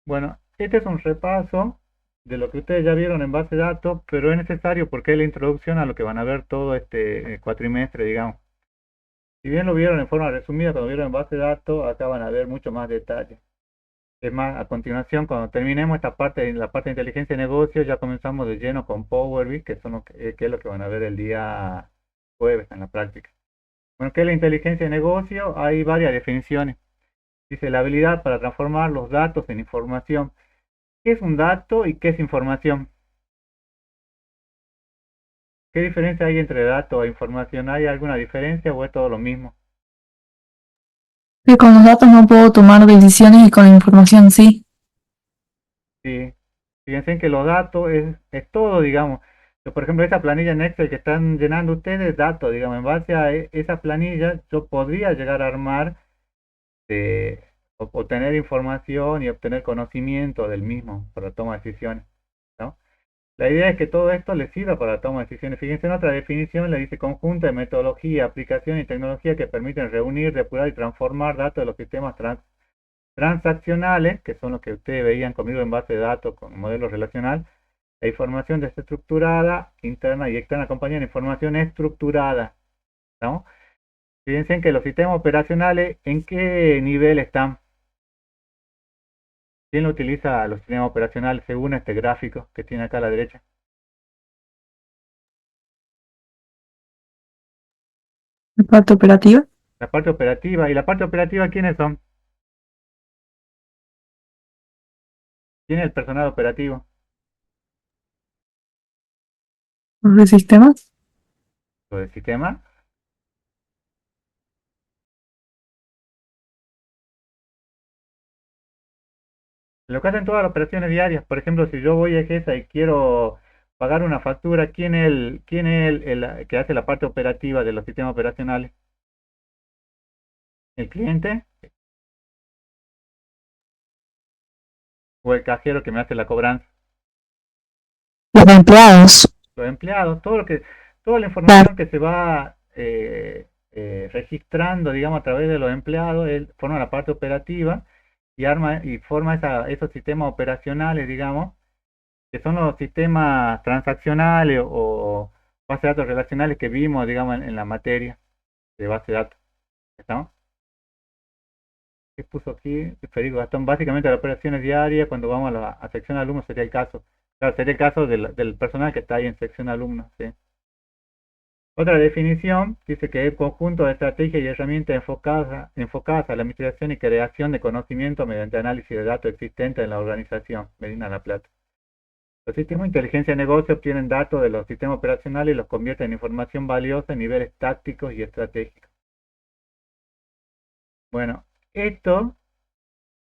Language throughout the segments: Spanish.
Bueno, este es un repaso de lo que ustedes ya vieron en base de datos, pero es necesario porque es la introducción a lo que van a ver todo este cuatrimestre, digamos. Si bien lo vieron en forma resumida, cuando vieron en base de datos, acá van a ver mucho más detalle. Es más, a continuación, cuando terminemos esta parte, la parte de inteligencia de negocios, ya comenzamos de lleno con Power BI, que, son que es lo que van a ver el día jueves en la práctica. Bueno, ¿qué es la inteligencia de negocio? Hay varias definiciones. Dice la habilidad para transformar los datos en información. ¿Qué es un dato y qué es información? ¿Qué diferencia hay entre dato e información? ¿Hay alguna diferencia o es todo lo mismo? Que con los datos no puedo tomar decisiones y con la información sí. Sí, fíjense que los datos es todo, digamos. Por ejemplo, esa planilla en Excel que están llenando ustedes, datos, digamos, en base a esa planilla yo podría llegar a armar, obtener información y obtener conocimiento del mismo para la toma de decisiones, ¿no? La idea es que todo esto le sirva para la toma de decisiones. Fíjense en otra definición, le dice conjunto de metodología, aplicación y tecnología que permiten reunir, depurar y transformar datos de los sistemas transaccionales, que son los que ustedes veían conmigo en base de datos con modelo relacional, la información desestructurada, interna y externa acompañada de información estructurada, ¿no? Fíjense en que los sistemas operacionales, ¿en qué nivel están? ¿Quién lo utiliza los sistemas operacionales según este gráfico que tiene acá a la derecha? La parte operativa. La parte operativa. ¿Y la parte operativa quiénes son? ¿Quién es el personal operativo? Los de sistemas. ¿Lo del sistema? Lo que hacen todas las operaciones diarias. Por ejemplo, si yo voy a GESA y quiero pagar una factura, ¿quién es el que hace la parte operativa de los sistemas operacionales? ¿El cliente o el cajero que me hace la cobranza? Los empleados. Los empleados, toda la Claro. información que se va registrando, digamos, a través de los empleados, él forma la parte operativa y arma y forma esos sistemas operacionales, digamos, que son los sistemas transaccionales o bases de datos relacionales que vimos, digamos, en la materia de base de datos. ¿Estamos? ¿Qué puso aquí? Federico Gastón, básicamente las operaciones diarias, cuando vamos a sección alumnos sería el caso. Claro, sería el caso del personal que está ahí en sección alumnos, ¿sí? Otra definición dice que es el conjunto de estrategias y herramientas enfocadas a la administración y creación de conocimiento mediante análisis de datos existentes en la organización. Medina La Plata. Los sistemas de inteligencia de negocio obtienen datos de los sistemas operacionales y los convierten en información valiosa en niveles tácticos y estratégicos. Bueno, esto,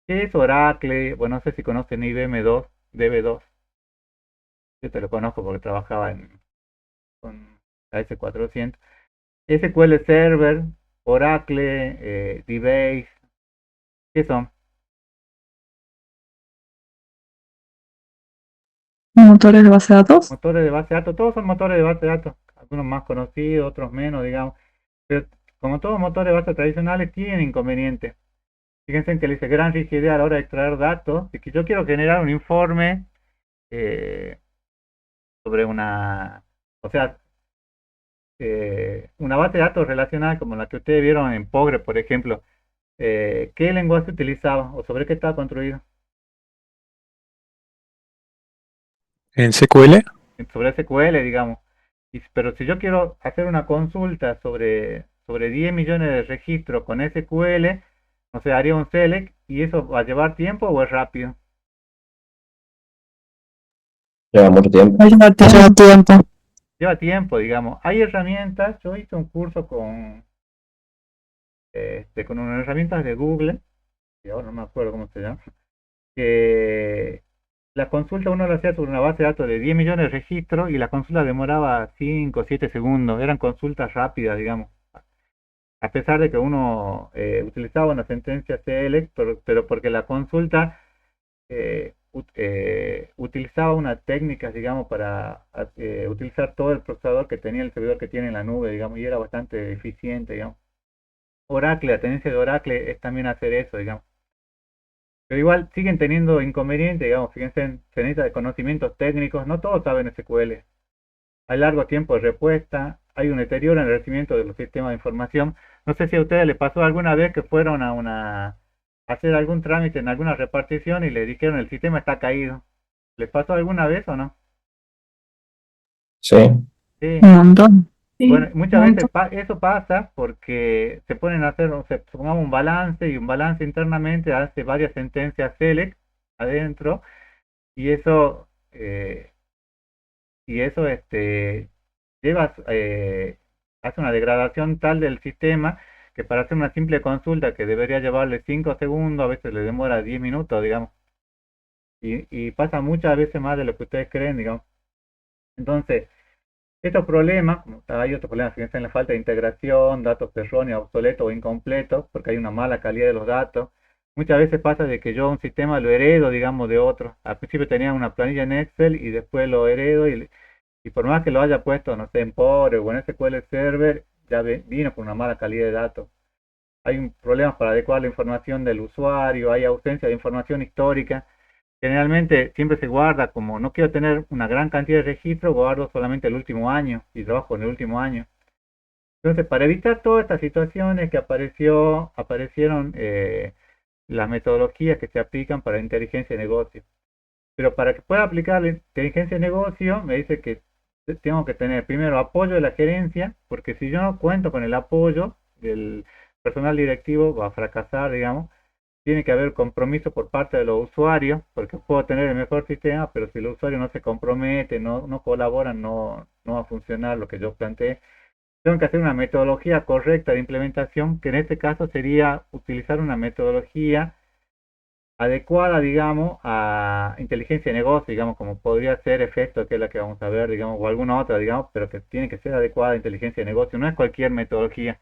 ¿qué es Oracle? Bueno, no sé si conocen IBM2, DB2. Yo te lo conozco porque trabajaba con la S400. SQL Server, Oracle, DBase, ¿qué son? Motores de base de datos. Motores de base de datos. Todos son motores de base de datos. Algunos más conocidos, otros menos, digamos. Pero como todos motores de base tradicionales, tienen inconvenientes. Fíjense que le dice gran rigidez a la hora de extraer datos. Y que yo quiero generar un informe eh, sobre o sea, una base de datos relacional como la que ustedes vieron en Pogre, por ejemplo. ¿Qué lenguaje utilizaba o sobre qué estaba construido? En SQL. Sobre SQL, digamos. Pero si yo quiero hacer una consulta sobre 10 millones de registros con SQL, no sé, haría un select y eso va a llevar tiempo o es rápido. Lleva mucho tiempo. Lleva tiempo. Lleva tiempo, digamos. Hay herramientas, yo hice un curso con unas herramientas de Google, y ahora no me acuerdo cómo se llama, que la consulta uno la hacía sobre una base de datos de 10 millones de registros y la consulta demoraba 5 o 7 segundos. Eran consultas rápidas, digamos. A pesar de que uno utilizaba una sentencia select, pero porque la consulta utilizaba una técnica, digamos, para utilizar todo el procesador que tenía el servidor que tiene en la nube, digamos, y era bastante eficiente, digamos. Oracle, la tendencia de Oracle es también hacer eso, digamos. Pero igual siguen teniendo inconvenientes, digamos, fíjense, se necesita de conocimientos técnicos, no todos saben SQL. Hay largo tiempo de respuesta, hay un deterioro en el rendimiento de los sistemas de información. No sé si a ustedes les pasó alguna vez que fueron a hacer algún trámite en alguna repartición y le dijeron el sistema está caído. ¿Les pasó alguna vez o no? Sí, Sí. Un montón. Bueno, Sí, muchas un veces montón. eso pasa porque se ponen a hacer, o sea, supongamos un balance y un balance internamente hace varias sentencias select adentro y eso lleva, hace una degradación tal del sistema que para hacer una simple consulta que debería llevarle 5 segundos, a veces le demora 10 minutos, digamos, y pasa muchas veces más de lo que ustedes creen, digamos. Entonces, estos problemas, como hay otros problemas, fíjense en la falta de integración, datos erróneos, obsoletos o incompletos, porque hay una mala calidad de los datos. Muchas veces pasa de que yo un sistema lo heredo, digamos, de otro. Al principio tenía una planilla en Excel y después lo heredo y por más que lo haya puesto, no sé, en Power o en SQL Server, ya vino con una mala calidad de datos. Hay un problema para adecuar la información del usuario, hay ausencia de información histórica. Generalmente siempre se guarda, como no quiero tener una gran cantidad de registros, guardo solamente el último año y trabajo en el último año. Entonces, para evitar todas estas situaciones que aparecieron las metodologías que se aplican para inteligencia de negocio. Pero para que pueda aplicar la inteligencia de negocio, me dice que tengo que tener primero apoyo de la gerencia, porque si yo no cuento con el apoyo del personal directivo, va a fracasar, digamos. Tiene que haber compromiso por parte de los usuarios, porque puedo tener el mejor sistema, pero si los usuarios no se comprometen, no colaboran, no va a funcionar lo que yo planteé. Tengo que hacer una metodología correcta de implementación, que en este caso sería utilizar una metodología adecuada, digamos, a inteligencia de negocio, digamos, como podría ser efecto, que es la que vamos a ver, digamos, o alguna otra, digamos, pero que tiene que ser adecuada a inteligencia de negocio, no es cualquier metodología.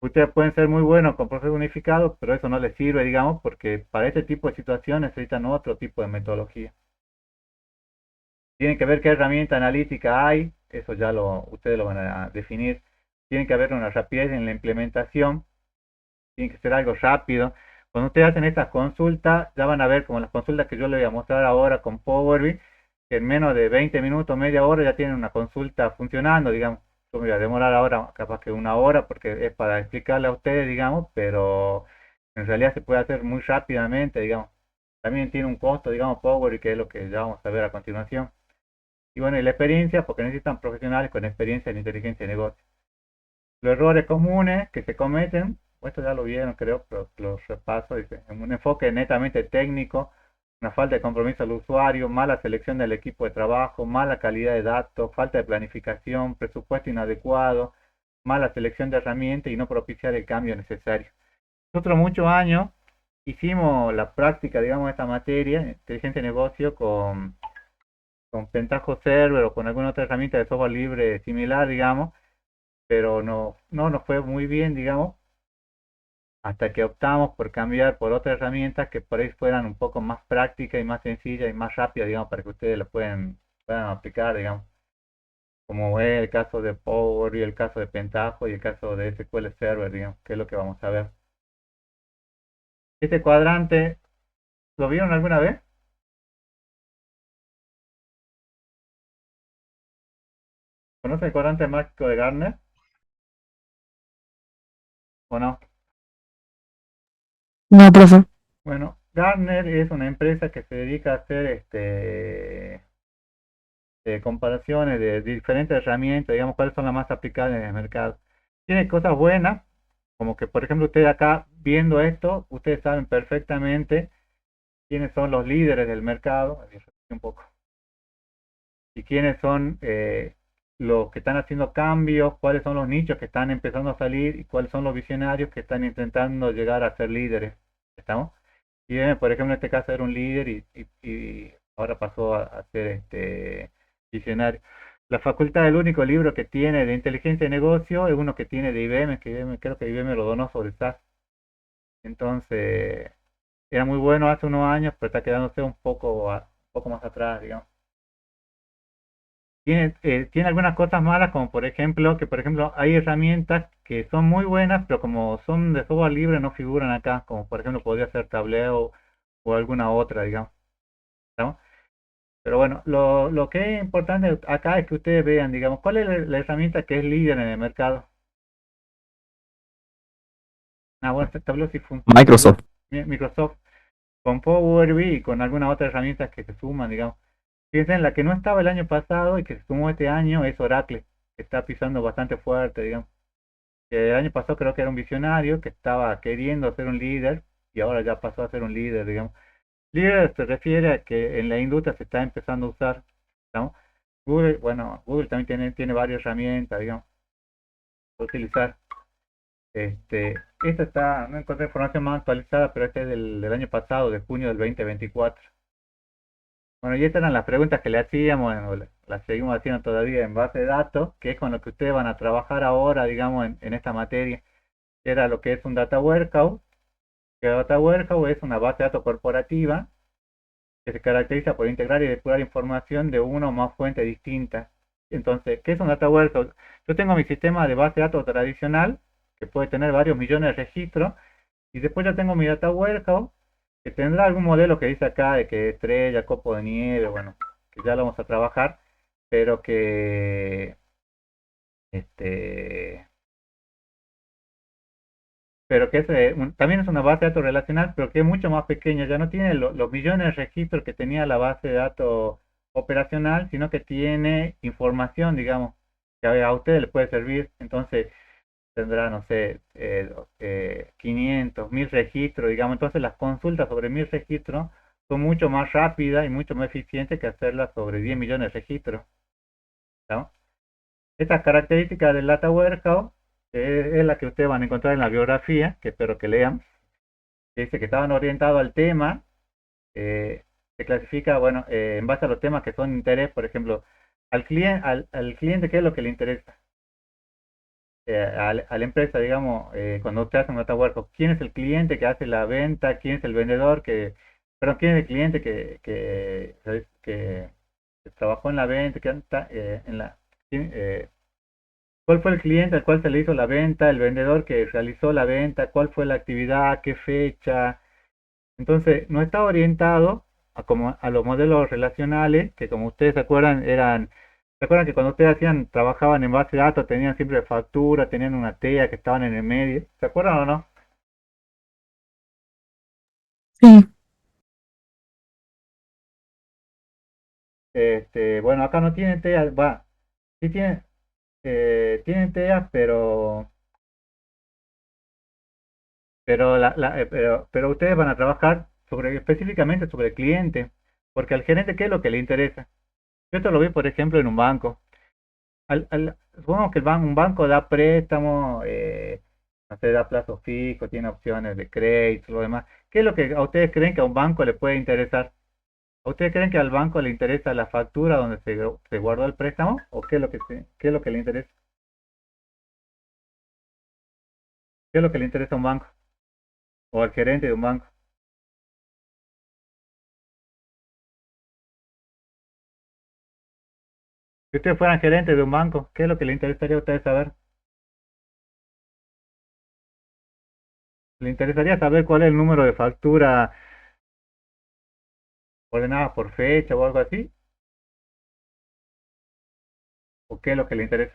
Ustedes pueden ser muy buenos con procesos unificados, pero eso no les sirve, digamos, porque para este tipo de situaciones necesitan otro tipo de metodología. Tienen que ver qué herramienta analítica hay, eso ya ustedes lo van a definir. Tiene que haber una rapidez en la implementación, tiene que ser algo rápido. Cuando ustedes hacen estas consultas, ya van a ver como las consultas que yo les voy a mostrar ahora con Power BI, que en menos de 20 minutos, media hora ya tienen una consulta funcionando, digamos. Yo me voy a demorar ahora capaz que una hora porque es para explicarle a ustedes, digamos, pero en realidad se puede hacer muy rápidamente, digamos. También tiene un costo, digamos, Power BI, que es lo que ya vamos a ver a continuación. Y bueno, y la experiencia, porque necesitan profesionales con experiencia en inteligencia de negocio. Los errores comunes que se cometen, esto ya lo vieron creo, pero los repaso, dice, en un enfoque netamente técnico, una falta de compromiso al usuario, mala selección del equipo de trabajo, mala calidad de datos, falta de planificación, presupuesto inadecuado, mala selección de herramientas y no propiciar el cambio necesario. Nosotros muchos años hicimos la práctica, digamos, de esta materia, inteligencia de negocio, con Pentaho Server o con alguna otra herramienta de software libre similar, digamos, pero no nos fue muy bien, digamos, hasta que optamos por cambiar por otras herramientas que por ahí fueran un poco más prácticas y más sencillas y más rápidas, digamos, para que ustedes lo puedan aplicar, digamos, como es el caso de Power y el caso de Pentaho y el caso de SQL Server, digamos, que es lo que vamos a ver. Este cuadrante, ¿lo vieron alguna vez? ¿Conocen el cuadrante mágico de Gartner o no? No, profe. Bueno, Gartner es una empresa que se dedica a hacer comparaciones de diferentes herramientas, digamos, cuáles son las más aplicadas en el mercado. Tiene cosas buenas, como que, por ejemplo, ustedes acá viendo esto, ustedes saben perfectamente quiénes son los líderes del mercado, un poco, y quiénes son los que están haciendo cambios, cuáles son los nichos que están empezando a salir y cuáles son los visionarios que están intentando llegar a ser líderes. ¿Estamos? Y por ejemplo, en este caso era un líder y ahora pasó a ser visionario. La facultad, el único libro que tiene de inteligencia de negocio es uno que tiene de IBM, que IBM, creo que IBM lo donó sobre SAS. Entonces, era muy bueno hace unos años, pero está quedándose un poco más atrás, digamos. Tiene algunas cosas malas, como por ejemplo, que por ejemplo hay herramientas que son muy buenas, pero como son de software libre no figuran acá, como por ejemplo podría ser Tableau o alguna otra, digamos, ¿no? Pero bueno, lo que es importante acá es que ustedes vean, digamos, cuál es la herramienta que es líder en el mercado. Ah, bueno, este Tableau sí funciona. Microsoft. Microsoft, con Power BI y con algunas otras herramientas que se suman, digamos. Fíjense, en la que no estaba el año pasado y que se sumó este año es Oracle, que está pisando bastante fuerte, digamos. El año pasado creo que era un visionario que estaba queriendo ser un líder y ahora ya pasó a ser un líder, digamos. Líder se refiere a que en la industria se está empezando a usar, ¿no? Google, bueno, Google también tiene varias herramientas, digamos, para utilizar. Esta está, no encontré información más actualizada, pero este es del año pasado, de junio del 2024. Bueno, y estas eran las preguntas que le hacíamos, las seguimos haciendo todavía en base de datos, que es con lo que ustedes van a trabajar ahora, digamos, en esta materia. Era lo que es un data warehouse, que data warehouse es una base de datos corporativa que se caracteriza por integrar y depurar información de una o más fuentes distintas. Entonces, ¿qué es un data warehouse? Yo tengo mi sistema de base de datos tradicional, que puede tener varios millones de registros, y después ya tengo mi data warehouse, que tendrá algún modelo que dice acá de que estrella, copo de nieve, bueno, que ya lo vamos a trabajar, pero que este pero que es, también es una base de datos relacional, pero que es mucho más pequeña, ya no tiene los millones de registros que tenía la base de datos operacional, sino que tiene información, digamos, que a ustedes les puede servir. Entonces tendrá, no sé, 500, 1000 registros, digamos. Entonces las consultas sobre 1000 registros son mucho más rápidas y mucho más eficientes que hacerlas sobre 10 millones de registros, ¿no? Estas características del Data Warehouse es la que ustedes van a encontrar en la biografía, que espero que lean, que dice que estaban orientados al tema, eh, se clasifica, bueno, en base a los temas que son de interés, por ejemplo, al cliente, ¿qué es lo que le interesa? A la empresa, digamos, cuando usted hace un data warehouse, ¿quién es el cliente que hace la venta? ¿Quién es el vendedor perdón, quién es el cliente que trabajó en la venta, que está en la, ¿cuál fue el cliente al cual se le hizo la venta, el vendedor que realizó la venta, cuál fue la actividad, qué fecha? Entonces, no está orientado a los modelos relacionales, que como ustedes se acuerdan, ¿se acuerdan que cuando ustedes trabajaban en base de datos, tenían siempre factura, tenían una TEA que estaban en el medio? ¿Se acuerdan o no? Sí, Bueno, acá no tienen TEA, va, sí tienen TEA, pero ustedes van a trabajar específicamente sobre el cliente, porque al gerente, ¿qué es lo que le interesa? Yo esto lo vi, por ejemplo, en un banco. Supongamos que un banco da préstamo, no sé, da plazo fijo, tiene opciones de crédito, lo demás. ¿Qué es lo que a ustedes creen que a un banco le puede interesar? ¿A ustedes creen que al banco le interesa la factura donde se guardó el préstamo? ¿O qué es lo que le interesa? ¿Qué es lo que le interesa a un banco? ¿O al gerente de un banco? Si ustedes fueran gerente de un banco, ¿qué es lo que le interesaría a ustedes saber? ¿Le interesaría saber cuál es el número de factura ordenada por fecha o algo así? ¿O qué es lo que le interesa?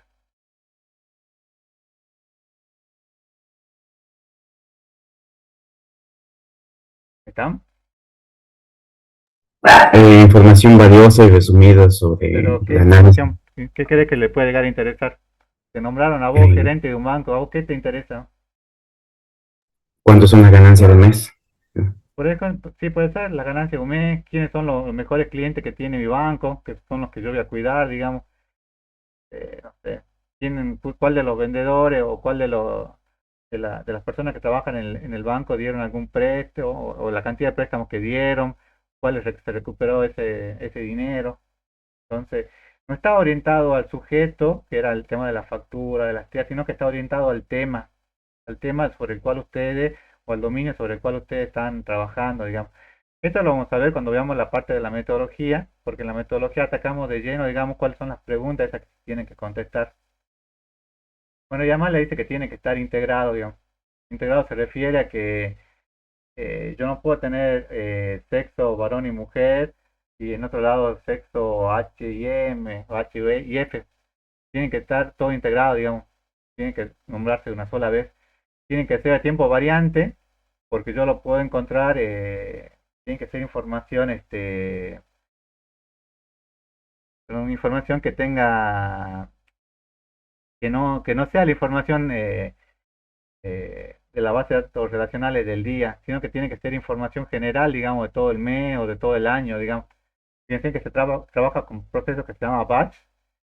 ¿Están? Información valiosa y resumida sobre Pero ¿qué ganancias. información, qué cree que le puede llegar a interesar? Te nombraron a vos eh, gerente de un banco, ¿a vos qué te interesa? ¿Cuánto son las ganancias del mes? Por eso, sí puede ser, la ganancia de un mes, quiénes son los mejores clientes que tiene mi banco, que son los que yo voy a cuidar, digamos, no sé, cuál de los vendedores o cuál de las personas que trabajan en el banco dieron algún préstamo o la cantidad de préstamos que dieron, se recuperó ese dinero. Entonces, no está orientado al sujeto, que era el tema de la factura, de las TIAs, sino que está orientado al tema sobre el cual ustedes, o al dominio sobre el cual ustedes están trabajando, digamos. Esto lo vamos a ver cuando veamos la parte de la metodología, porque en la metodología atacamos de lleno, digamos, cuáles son las preguntas esas que se tienen que contestar. Bueno, y además le dice que tiene que estar integrado, digamos. Integrado se refiere a que yo no puedo tener sexo varón y mujer y en otro lado sexo H y M, o H y F. Tienen que estar todo integrado, digamos. Tienen que nombrarse una sola vez. Tienen que ser a tiempo variante, porque yo lo puedo encontrar, tiene que ser información, una información que tenga, que no sea la información de la base de datos relacionales del día, sino que tiene que ser información general, digamos, de todo el mes o de todo el año, digamos. Fíjense que se trabaja con procesos que se llama batch,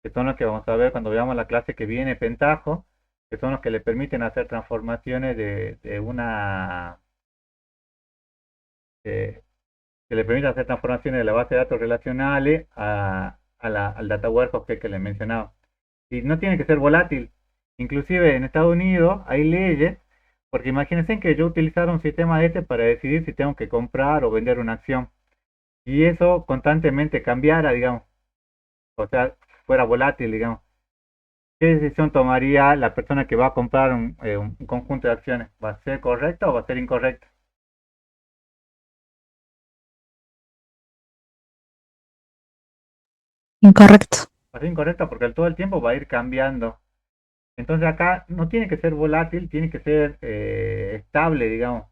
que son los que vamos a ver cuando veamos la clase que viene, Pentaho, que son los que le permiten hacer transformaciones de una, eh, que le permiten hacer transformaciones de la base de datos relacionales al data warehouse que les mencionaba. Y no tiene que ser volátil. Inclusive en Estados Unidos hay leyes, porque imagínense que yo utilizara un sistema de este para decidir si tengo que comprar o vender una acción. Y eso constantemente cambiara, digamos, o sea, fuera volátil, digamos. ¿Qué decisión tomaría la persona que va a comprar un conjunto de acciones? ¿Va a ser correcta o va a ser incorrecta? Incorrecto. Va a ser incorrecta porque todo el tiempo va a ir cambiando. Entonces acá no tiene que ser volátil, tiene que ser estable, digamos.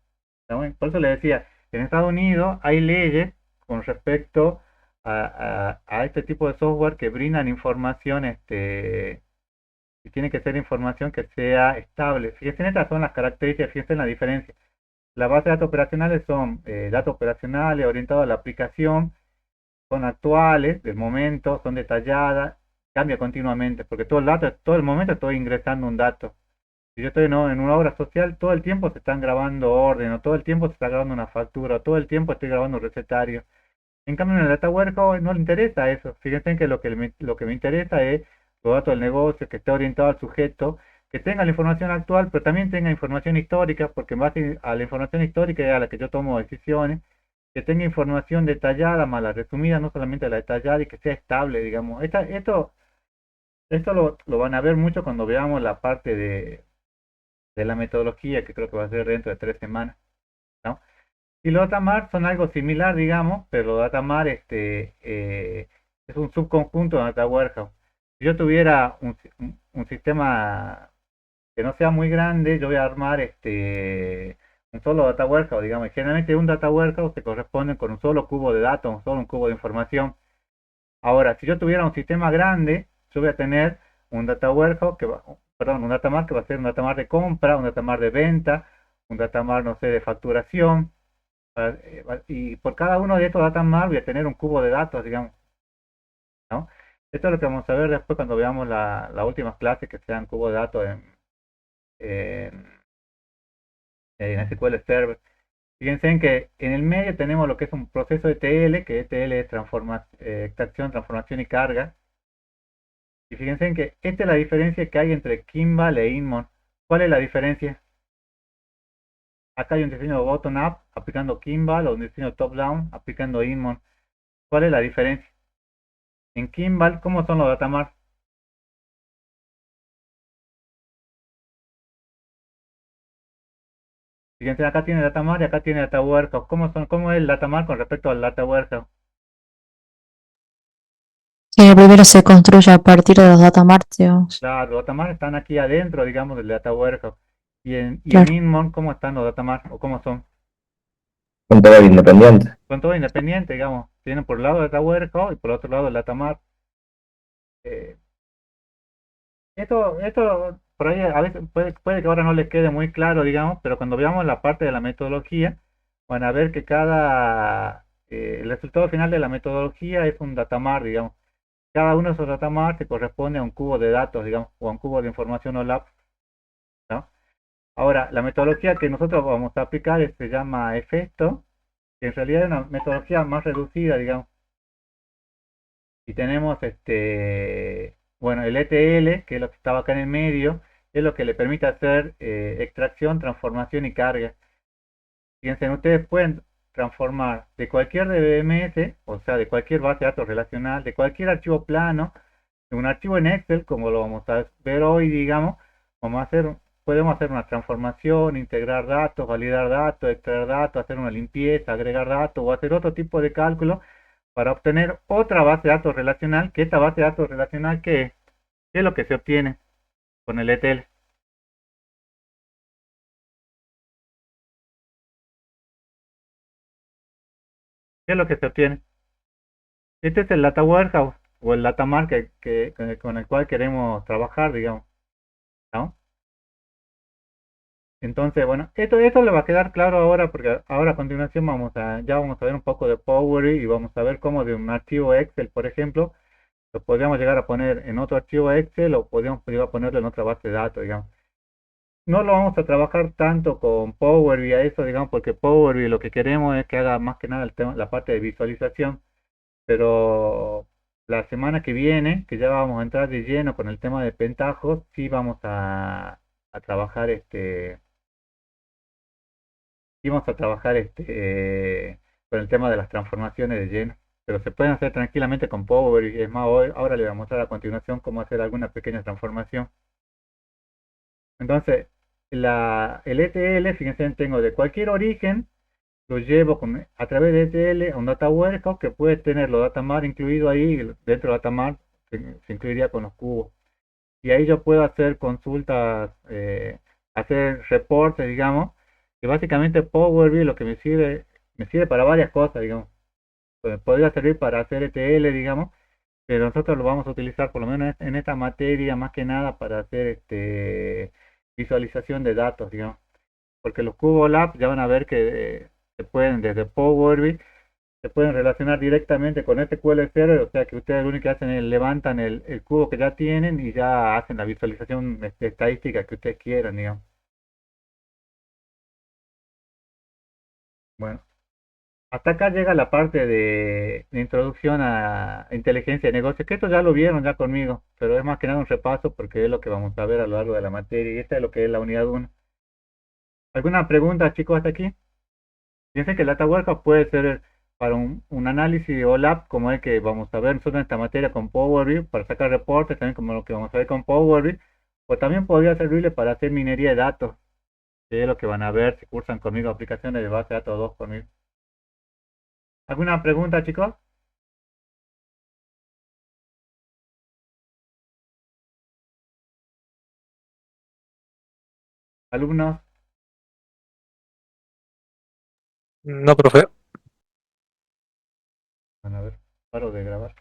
Por eso le decía, en Estados Unidos hay leyes con respecto a este tipo de software que brindan información, y tiene que ser información que sea estable. Fíjense, estas son las características, fíjense en la diferencia. Las bases de datos operacionales son datos operacionales orientados a la aplicación, son actuales, del momento, son detalladas, cambia continuamente, porque todo el momento estoy ingresando un dato. Si yo estoy en una obra social, todo el tiempo se están grabando órdenes, todo el tiempo se está grabando una factura, todo el tiempo estoy grabando un recetario. En cambio, en el data warehouse no le interesa eso. Fíjense que lo que me interesa es los datos del negocio, que esté orientado al sujeto, que tenga la información actual, pero también tenga información histórica, porque en base a la información histórica es a la que yo tomo decisiones, que tenga información detallada, más la resumida, no solamente la detallada, y que sea estable, digamos. Esto lo van a ver mucho cuando veamos la parte de la metodología, que creo que va a ser dentro de 3 semanas, ¿no? Y los datamar son algo similar, digamos, pero los datamar es un subconjunto de data warehouse. Si yo tuviera un sistema que no sea muy grande, yo voy a armar un solo data warehouse, digamos. Y generalmente un data warehouse se corresponde con un solo cubo de datos, un cubo de información. Ahora, si yo tuviera un sistema grande, yo voy a tener un data warehouse perdón, un datamar que va a ser un datamar de compra, un datamar de venta, un datamar, no sé, de facturación. Y por cada uno de estos datamar voy a tener un cubo de datos, digamos, ¿no? Esto es lo que vamos a ver después cuando veamos la última clase que sean cubos de datos en, en SQL Server. Fíjense en que en el medio tenemos lo que es un proceso ETL, que ETL es extracción, transformación y carga. Y fíjense en que esta es la diferencia que hay entre Kimball e Inmon. ¿Cuál es la diferencia? Acá hay un diseño bottom-up aplicando Kimball o un diseño top-down aplicando Inmon. ¿Cuál es la diferencia? En Kimball, ¿cómo son los datamar? Fíjense, acá tiene datamar y acá tiene data warehouse. ¿Cómo es el datamar con respecto al data warehouse? Que primero se construye a partir de los data marts, digamos. Claro, los datamar están aquí adentro, digamos, del data warehouse. Y en Claro. Inmon, ¿cómo están los datamar? ¿O cómo son? Un todo independiente. Son todos independientes, digamos. Tienen por un lado el data warehouse y por otro lado el datamar. Eh, esto por ahí a veces puede que ahora no les quede muy claro, digamos, pero cuando veamos la parte de la metodología, van a ver que el resultado final de la metodología es un datamar, digamos. Cada uno de esos datamar se corresponde a un cubo de datos, digamos, o a un cubo de información OLAP, ¿no? Ahora, la metodología que nosotros vamos a aplicar se llama EFESTO, que en realidad es una metodología más reducida, digamos. Y tenemos bueno, el ETL, que es lo que estaba acá en el medio, es lo que le permite hacer extracción, transformación y carga. Fíjense, ustedes pueden transformar de cualquier DBMS, o sea, de cualquier base de datos relacional, de cualquier archivo plano, de un archivo en Excel, como lo vamos a ver hoy, digamos, vamos a hacer podemos hacer una transformación, integrar datos, validar datos, extraer datos, hacer una limpieza, agregar datos o hacer otro tipo de cálculo para obtener otra base de datos relacional, que esta base de datos relacional, ¿qué es lo que se obtiene con el ETL? ¿Qué es lo que se obtiene? Este es el Data Warehouse o el Data Mart con el cual queremos trabajar, digamos, ¿no? Entonces, bueno, esto le va a quedar claro ahora porque ahora a continuación ya vamos a ver un poco de Power y vamos a ver cómo de un archivo Excel, por ejemplo, lo podríamos llegar a poner en otro archivo Excel o podríamos llegar a ponerlo en otra base de datos, digamos. No lo vamos a trabajar tanto con Power BI a eso, digamos, porque Power BI lo que queremos es que haga más que nada la parte de visualización, pero la semana que viene, que ya vamos a entrar de lleno con el tema de pentajos, sí vamos a trabajar con el tema de las transformaciones de lleno, pero se pueden hacer tranquilamente con Power y es más, ahora le voy a mostrar a continuación cómo hacer alguna pequeña transformación. Entonces, el ETL, fíjense, tengo de cualquier origen, lo llevo a través de ETL a un Data Warehouse que puede tener los datamar incluido ahí, dentro de datamar se incluiría con los cubos. Y ahí yo puedo hacer consultas, hacer reportes, digamos, que básicamente Power BI lo que me sirve para varias cosas, digamos. Podría servir para hacer ETL, digamos, pero nosotros lo vamos a utilizar por lo menos en esta materia más que nada para hacer visualización de datos, digamos. Porque los Cubo Labs ya van a ver que se pueden desde Power BI se pueden relacionar directamente con SQL Server, o sea que ustedes lo único que hacen es levantan el cubo que ya tienen y ya hacen la visualización estadística que ustedes quieran, digamos. Bueno, hasta acá llega la parte de introducción a inteligencia de negocios, que esto ya lo vieron ya conmigo, pero es más que nada un repaso porque es lo que vamos a ver a lo largo de la materia y esta es lo que es la unidad 1. ¿Alguna pregunta, chicos, hasta aquí? Piensen que el Data Warehouse puede ser para un análisis o lab como el que vamos a ver nosotros en esta materia con Power BI, para sacar reportes, también como lo que vamos a ver con Power BI, o también podría servirle para hacer minería de datos, que es lo que van a ver si cursan conmigo aplicaciones de base de datos 2 conmigo. ¿Alguna pregunta, chicos? ¿Alumnos? No, profe. Van a ver, paro de grabar.